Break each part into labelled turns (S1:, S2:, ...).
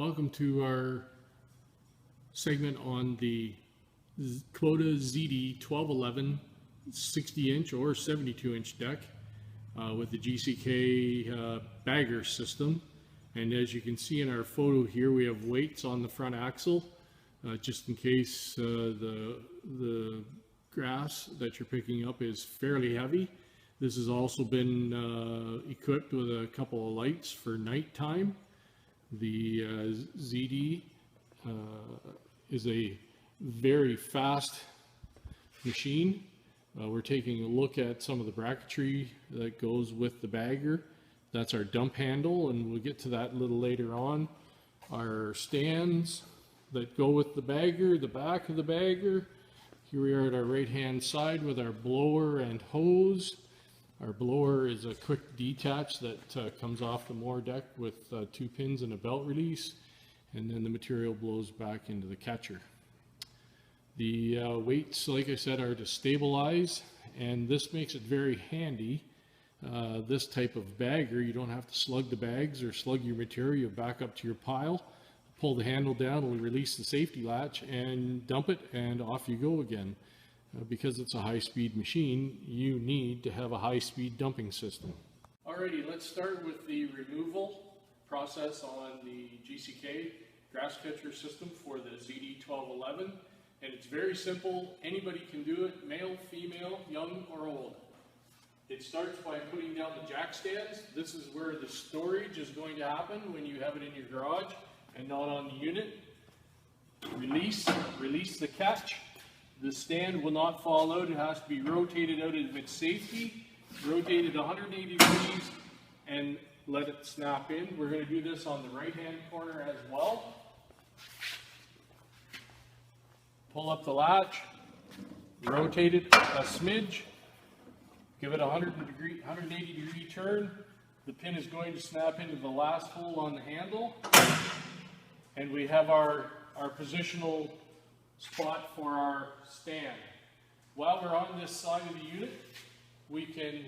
S1: Welcome to our segment on the KUBOTA ZD 1211 60-inch or 72-inch deck with the GCK bagger system. And as you can see in our photo here, we have weights on the front axle just in case the grass that you're picking up is fairly heavy. This has also been equipped with a couple of lights for nighttime. The ZD is a very fast machine. We're taking a look at some of the bracketry that goes with the bagger. That's our dump handle, and we'll get to that a little later on. Our stands that go with the bagger, the back of the bagger. Here we are at our right hand side with our blower and hose. Our blower is a quick detach that comes off the mower deck with 2 pins and a belt release, and then the material blows back into the catcher. The weights, like I said, are to stabilize, and this makes it very handy. This type of bagger, you don't have to slug the bags or slug your material. You back up to your pile, pull the handle down, it'll release the safety latch and dump it, and off you go again. Because it's a high-speed machine, you need to have a high-speed dumping system. Alrighty, let's start with the removal process on the GCK grass catcher system for the ZD 1211. And it's very simple. Anybody can do it, male, female, young, or old. It starts by putting down the jack stands. This is where the storage is going to happen when you have it in your garage and not on the unit. Release the catch. The stand will not fall out. It has to be rotated out of its safety, rotated 180 degrees, and let it snap in. We're going to do this on the right-hand corner as well. Pull up the latch, rotate it a smidge, give it a 180 degree turn. The pin is going to snap into the last hole on the handle, and we have our positional spot for our stand. While we're on this side of the unit, we can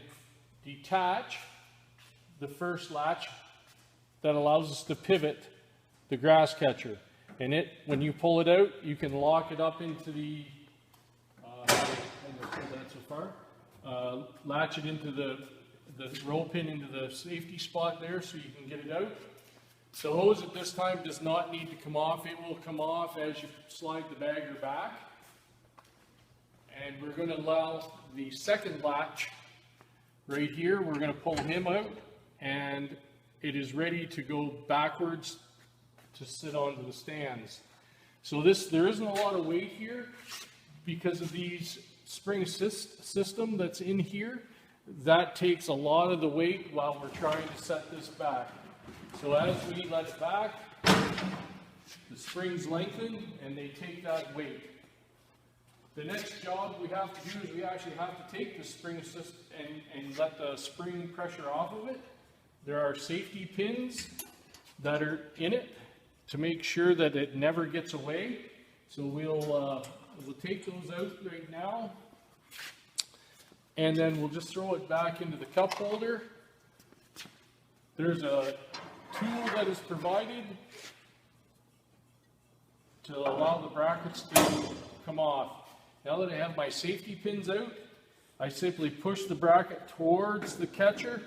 S1: detach the first latch that allows us to pivot the grass catcher. And when you pull it out, you can lock it up into the, latch it into the roll pin into the safety spot there so you can get it out. The hose at this time does not need to come off. It will come off as you slide the bagger back. And we're going to allow the second latch right here. We're going to pull him out, and it is ready to go backwards to sit onto the stands. So there isn't a lot of weight here because of these spring system that's in here. That takes a lot of the weight while we're trying to set this back. So as we let it back, the springs lengthen and they take that weight. The next job we have to do is we actually have to take the spring system and let the spring pressure off of it. There are safety pins that are in it to make sure that it never gets away. So we'll take those out right now, and then we'll just throw it back into the cup holder. There's a tool that is provided to allow the brackets to come off. Now that I have my safety pins out, I simply push the bracket towards the catcher,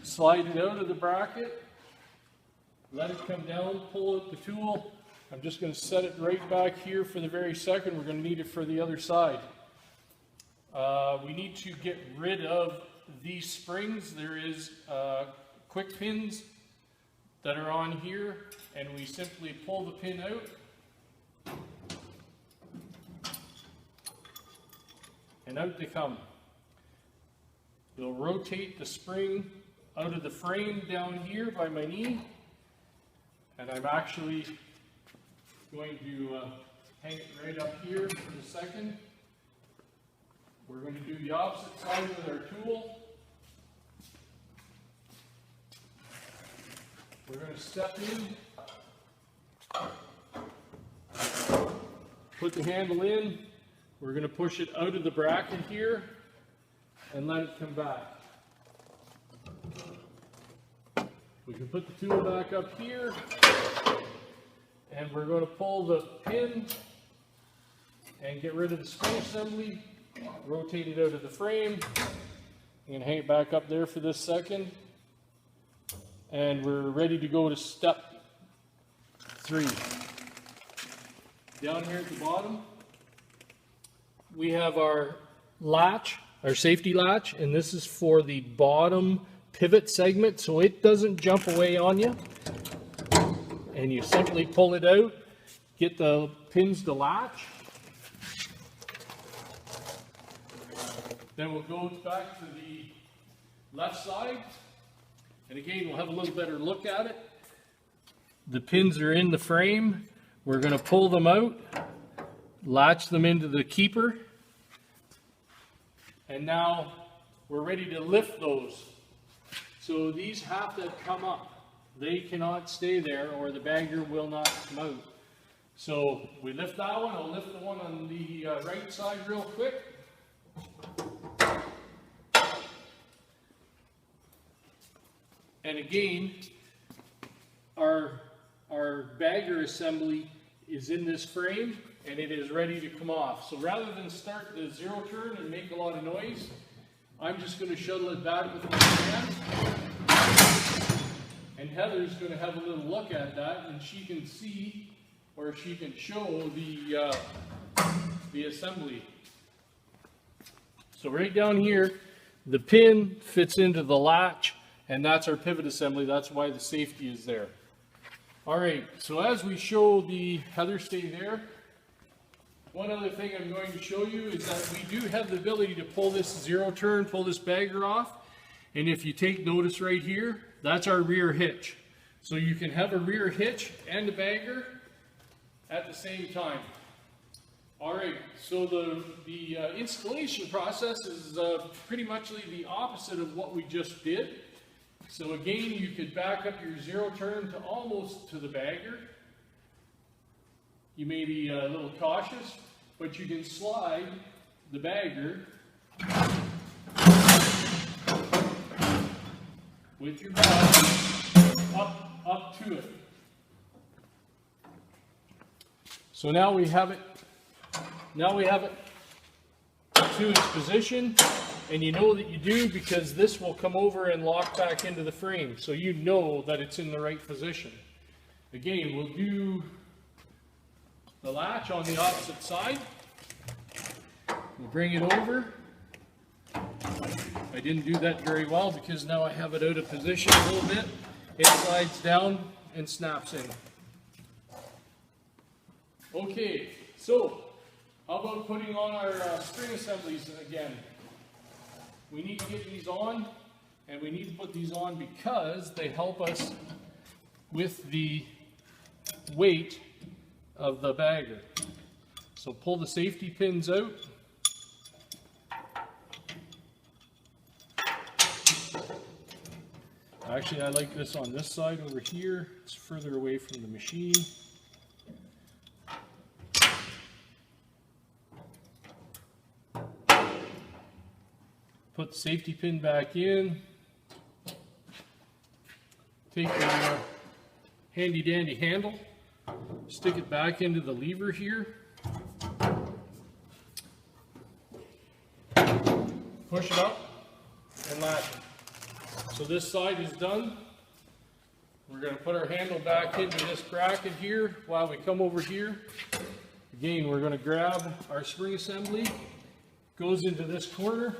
S1: slide it out of the bracket, let it come down, pull out the tool. I'm just going to set it right back here for the very second. We're going to need it for the other side. We need to get rid of these springs. There is quick pins that are on here, and we simply pull the pin out, and out they come. We'll rotate the spring out of the frame down here by my knee, and I'm actually going to hang it right up here for a second. We're going to do the opposite side with our tool. We're going to step in, put the handle in, we're going to push it out of the bracket here and let it come back. We can put the tool back up here, and we're going to pull the pin and get rid of the spring assembly, rotate it out of the frame. I'm going to hang it back up there for this second, and we're ready to go to step 3. Down here at the bottom, we have our latch, our safety latch, and this is for the bottom pivot segment so it doesn't jump away on you. And you simply pull it out, get the pins to latch. Then we'll go back to the left side, and again we'll have a little better look at it. The pins are in the frame. We're going to pull them out, latch them into the keeper, and now we're ready to lift those. So these have to come up. They cannot stay there or the bagger will not come out. So we lift that one. I'll lift the one on the right side real quick. And again, our bagger assembly is in this frame and it is ready to come off. So rather than start the 0 turn and make a lot of noise, I'm just going to shuttle it back with my hand. And Heather's going to have a little look at that, and she can see, or she can show the assembly. So right down here, the pin fits into the latch, and that's our pivot assembly. That's why the safety is there. All right, so as we show the Heather, stay there. One other thing I'm going to show you is that we do have the ability to pull this 0 turn, pull this bagger off. And if you take notice right here, that's our rear hitch. So you can have a rear hitch and a bagger at the same time. All right, so the installation process is pretty much the opposite of what we just did. So again, you could back up your 0 turn to almost to the bagger. You may be a little cautious, but you can slide the bagger with your body up to it. So now we have it to its position, and you know that you do because this will come over and lock back into the frame, so you know that it's in the right position. Again, we'll do the latch on the opposite side. We'll bring it over. I didn't do that very well because now I have it out of position a little bit. It slides down and snaps in. Okay, so how about putting on our spring assemblies again? We need to get these on, and we need to put these on because they help us with the weight of the bagger. So pull the safety pins out. Actually, I like this on this side over here. It's further away from the machine. Put the safety pin back in. Take your handy dandy handle, stick it back into the lever here. Push it up and latch it. So this side is done. We're going to put our handle back into this bracket here while we come over here. Again, we're going to grab our spring assembly, goes into this corner.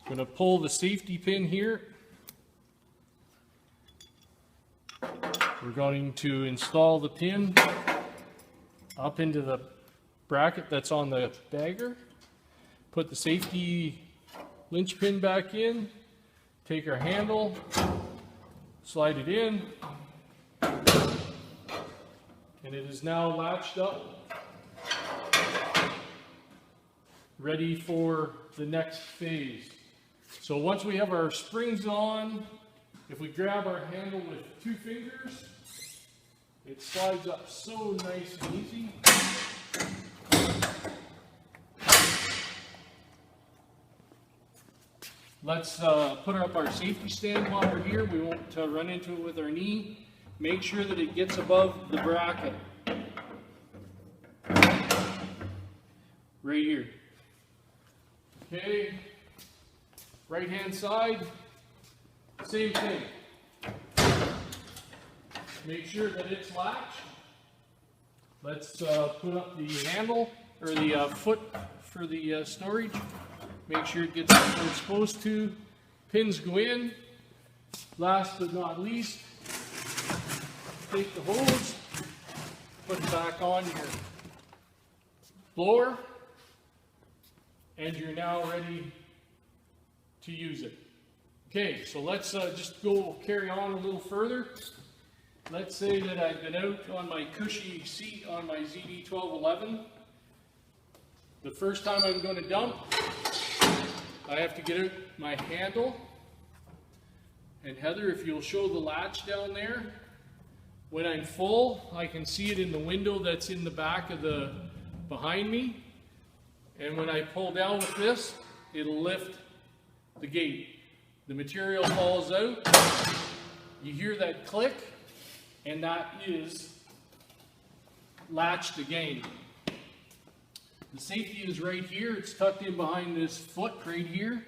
S1: Going to pull the safety pin here. We're going to install the pin up into the bracket that's on the bagger. Put the safety linch pin back in, take our handle, slide it in, and it is now latched up, ready for the next phase. So once we have our springs on, if we grab our handle with 2 fingers, it slides up so nice and easy. Let's put up our safety stand while we're here. We won't run into it with our knee. make sure that it gets above the bracket. Right here. Okay, right hand side, same thing. Make sure that it's latched. Let's put up the handle, or the foot for the storage. Make sure it gets where it's supposed to. Pins go in. Last but not least, take the hose, put it back on your blower, and you're now ready to use it. Okay, so let's just go carry on a little further. Let's say that I've been out on my cushy seat on my ZD1211. The first time I'm going to dump, I have to get out my handle. And Heather, if you'll show the latch down there, when I'm full, I can see it in the window that's in the back of the behind me. And when I pull down with this, it'll lift the gate. The material falls out. You hear that click, and that is latched again. The safety is right here. It's tucked in behind this foot right here.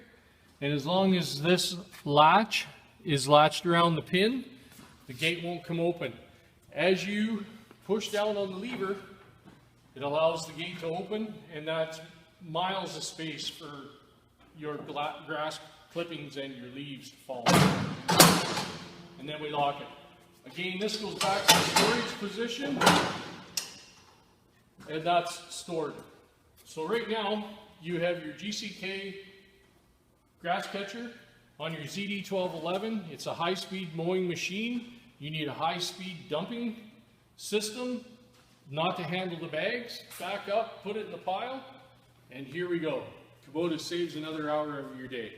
S1: And as long as this latch is latched around the pin, the gate won't come open. As you push down on the lever, it allows the gate to open, and that's miles of space for your grass clippings and your leaves to fall. And then we lock it. Again, this goes back to the storage position, and that's stored. So right now, you have your GCK grass catcher on your ZD1211. It's a high-speed mowing machine. You need a high-speed dumping system, not to handle the bags. Back up, put it in the pile, and here we go. Kubota saves another hour of your day.